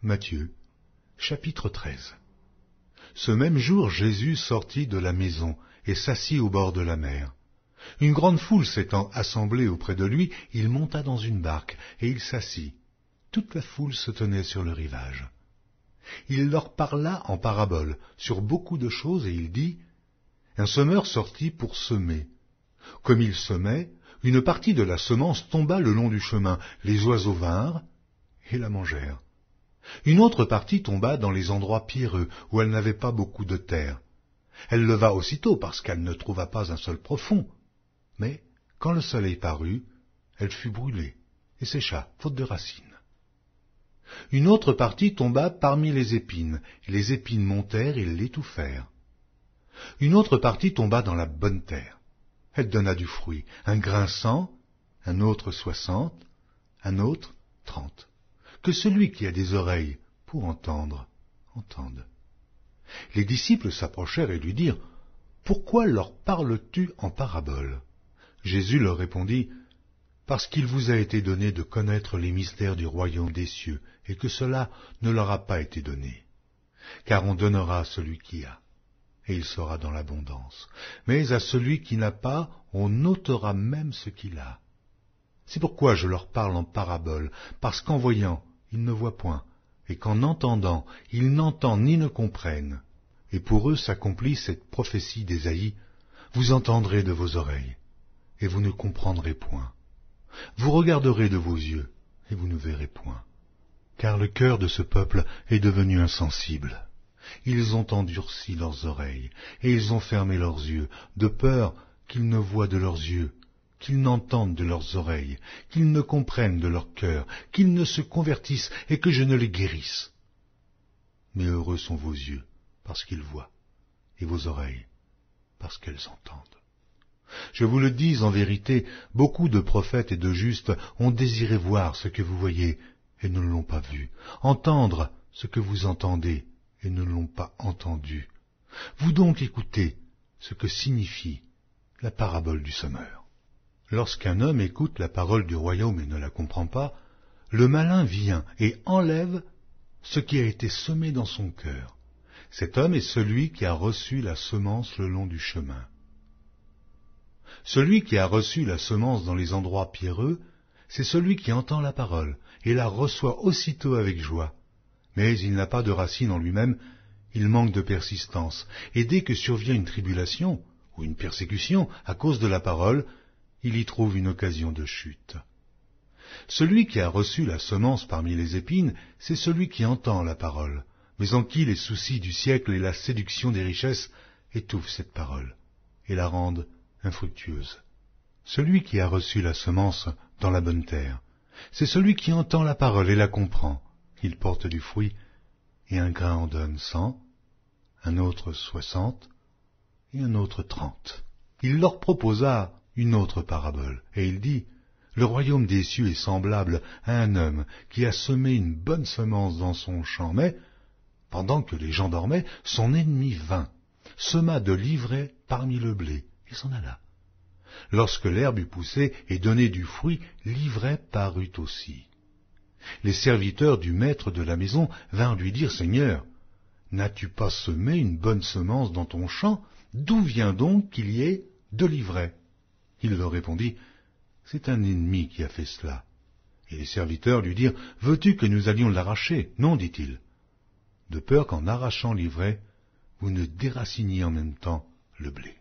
Matthieu, chapitre 13. Ce même jour, Jésus sortit de la maison et s'assit au bord de la mer. Une grande foule s'étant assemblée auprès de lui, il monta dans une barque et il s'assit. Toute la foule se tenait sur le rivage. Il leur parla en paraboles sur beaucoup de choses et il dit : Un semeur sortit pour semer. Comme il semait, une partie de la semence tomba le long du chemin. Les oiseaux vinrent et la mangèrent. Une autre partie tomba dans les endroits pierreux, où elle n'avait pas beaucoup de terre. Elle leva aussitôt, parce qu'elle ne trouva pas un sol profond. Mais, quand le soleil parut, elle fut brûlée, et sécha, faute de racines. Une autre partie tomba parmi les épines, et les épines montèrent et l'étouffèrent. Une autre partie tomba dans la bonne terre. Elle donna du fruit, un grain 100, un autre 60, un autre 30. Que celui qui a des oreilles pour entendre, entende. Les disciples s'approchèrent et lui dirent : Pourquoi leur parles-tu en paraboles ? Jésus leur répondit : Parce qu'il vous a été donné de connaître les mystères du royaume des cieux, et que cela ne leur a pas été donné. Car on donnera à celui qui a, et il sera dans l'abondance. Mais à celui qui n'a pas, on ôtera même ce qu'il a. C'est pourquoi je leur parle en paraboles, parce qu'en voyant, ils ne voient point, et qu'en entendant, ils n'entendent ni ne comprennent. Et pour eux s'accomplit cette prophétie d'Ésaïe : Vous entendrez de vos oreilles, et vous ne comprendrez point. Vous regarderez de vos yeux, et vous ne verrez point. Car le cœur de ce peuple est devenu insensible. Ils ont endurci leurs oreilles, et ils ont fermé leurs yeux, de peur qu'ils ne voient de leurs yeux, qu'ils n'entendent de leurs oreilles, qu'ils ne comprennent de leur cœur, qu'ils ne se convertissent et que je ne les guérisse. Mais heureux sont vos yeux, parce qu'ils voient, et vos oreilles, parce qu'elles entendent. Je vous le dis en vérité, beaucoup de prophètes et de justes ont désiré voir ce que vous voyez et ne l'ont pas vu, entendre ce que vous entendez et ne l'ont pas entendu. Vous donc écoutez ce que signifie la parabole du semeur. Lorsqu'un homme écoute la parole du royaume et ne la comprend pas, le malin vient et enlève ce qui a été semé dans son cœur. Cet homme est celui qui a reçu la semence le long du chemin. Celui qui a reçu la semence dans les endroits pierreux, c'est celui qui entend la parole et la reçoit aussitôt avec joie. Mais il n'a pas de racine en lui-même, il manque de persistance, et dès que survient une tribulation ou une persécution à cause de la parole, il y trouve une occasion de chute. Celui qui a reçu la semence parmi les épines, c'est celui qui entend la parole, mais en qui les soucis du siècle et la séduction des richesses étouffent cette parole et la rendent infructueuse. Celui qui a reçu la semence dans la bonne terre, c'est celui qui entend la parole et la comprend. Il porte du fruit, et un grain en donne 100, un autre 60, et un autre 30. Il leur proposa une autre parabole, et il dit : Le royaume des cieux est semblable à un homme qui a semé une bonne semence dans son champ, mais, pendant que les gens dormaient, son ennemi vint, sema de l'ivraie parmi le blé, et s'en alla. Lorsque l'herbe eut poussé et donné du fruit, l'ivraie parut aussi. Les serviteurs du maître de la maison vinrent lui dire : Seigneur, n'as-tu pas semé une bonne semence dans ton champ ? D'où vient donc qu'il y ait de l'ivraie ? Il leur répondit : C'est un ennemi qui a fait cela. Et les serviteurs lui dirent : Veux-tu que nous allions l'arracher ? Non, dit-il, de peur qu'en arrachant l'ivraie, vous ne déraciniez en même temps le blé.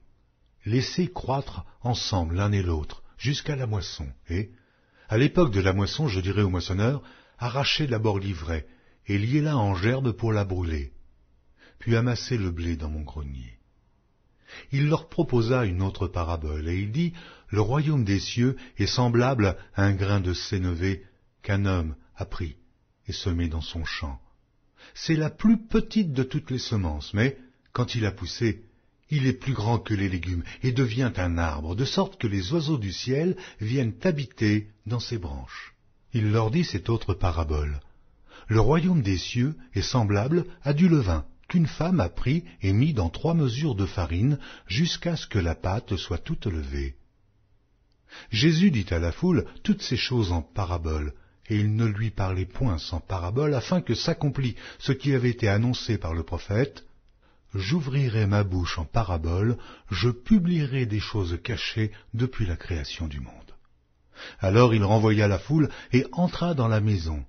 Laissez croître ensemble l'un et l'autre jusqu'à la moisson, et, à l'époque de la moisson, je dirai au moissonneur : Arrachez d'abord l'ivraie, et liez-la en gerbe pour la brûler, puis amassez le blé dans mon grenier. Il leur proposa une autre parabole, et il dit : Le royaume des cieux est semblable à un grain de sénévé qu'un homme a pris et semé dans son champ. C'est la plus petite de toutes les semences, mais, quand il a poussé, il est plus grand que les légumes et devient un arbre, de sorte que les oiseaux du ciel viennent habiter dans ses branches. Il leur dit cette autre parabole. Le royaume des cieux est semblable à du levain qu'une femme a pris et mis dans 3 mesures de farine jusqu'à ce que la pâte soit toute levée. Jésus dit à la foule toutes ces choses en paraboles, et il ne lui parlait point sans parabole, afin que s'accomplît ce qui avait été annoncé par le prophète. J'ouvrirai ma bouche en parabole, je publierai des choses cachées depuis la création du monde. Alors il renvoya la foule et entra dans la maison.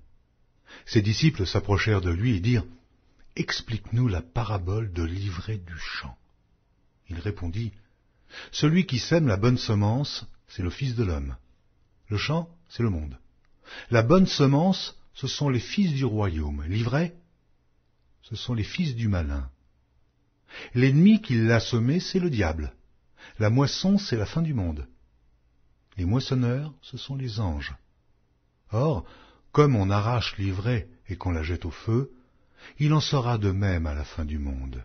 Ses disciples s'approchèrent de lui et dirent, « Explique-nous la parabole de l'ivraie du champ. » Il répondit, « Celui qui sème la bonne semence, c'est le Fils de l'homme. Le champ, c'est le monde. La bonne semence, ce sont les fils du royaume. L'ivraie, ce sont les fils du malin. L'ennemi qui l'a semé, c'est le diable. La moisson, c'est la fin du monde. Les moissonneurs, ce sont les anges. Or, comme on arrache l'ivraie et qu'on la jette au feu, il en sera de même à la fin du monde.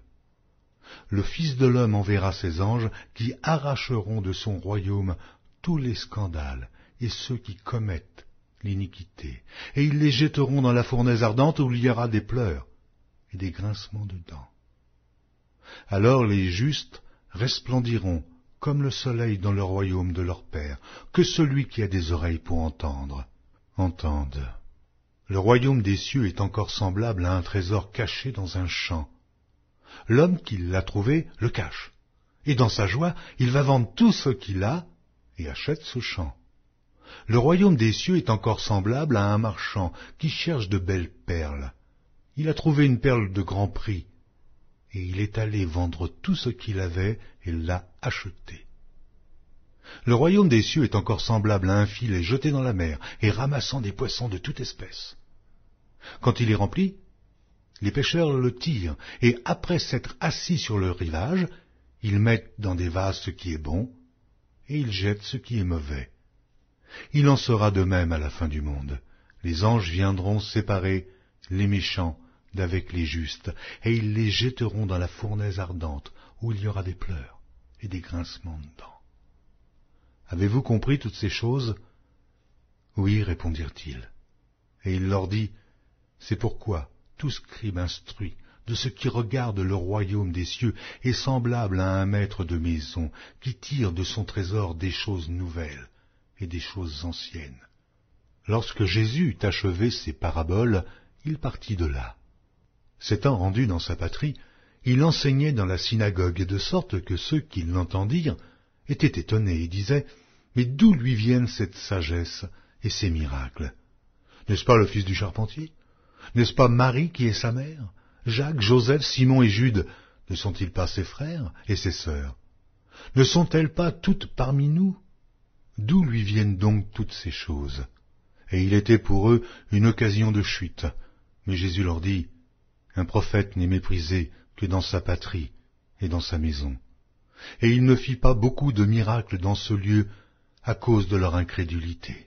Le Fils de l'homme enverra ses anges qui arracheront de son royaume tous les scandales et ceux qui commettent l'iniquité, et ils les jetteront dans la fournaise ardente où il y aura des pleurs et des grincements de dents. Alors les justes resplendiront comme le soleil dans le royaume de leur Père. Que celui qui a des oreilles pour entendre, entende. Le royaume des cieux est encore semblable à un trésor caché dans un champ. L'homme qui l'a trouvé le cache, et dans sa joie, il va vendre tout ce qu'il a et achète ce champ. Le royaume des cieux est encore semblable à un marchand qui cherche de belles perles. Il a trouvé une perle de grand prix, et il est allé vendre tout ce qu'il avait et l'a acheté. Le royaume des cieux est encore semblable à un filet jeté dans la mer et ramassant des poissons de toute espèce. Quand il est rempli, les pêcheurs le tirent, et après s'être assis sur le rivage, ils mettent dans des vases ce qui est bon, et ils jettent ce qui est mauvais. Il en sera de même à la fin du monde. Les anges viendront séparer les méchants d'avec les justes, et ils les jetteront dans la fournaise ardente, où il y aura des pleurs et des grincements de dents. Avez-vous compris toutes ces choses? Oui, répondirent-ils. Et il leur dit, c'est pourquoi tout scribe instruit de ce qui regarde le royaume des cieux est semblable à un maître de maison qui tire de son trésor des choses nouvelles et des choses anciennes. Lorsque Jésus eut achevé ses paraboles, il partit de là. S'étant rendu dans sa patrie, il enseignait dans la synagogue, de sorte que ceux qui l'entendirent étaient étonnés et disaient, « Mais d'où lui viennent cette sagesse et ces miracles? N'est-ce pas le fils du charpentier? N'est-ce pas Marie qui est sa mère? Jacques, Joseph, Simon et Jude, ne sont-ils pas ses frères et ses sœurs? Ne sont-elles pas toutes parmi nous? D'où lui viennent donc toutes ces choses? » Et il était pour eux une occasion de chute. Mais Jésus leur dit, « Un prophète n'est méprisé que dans sa patrie et dans sa maison. » Et il ne fit pas beaucoup de miracles dans ce lieu à cause de leur incrédulité.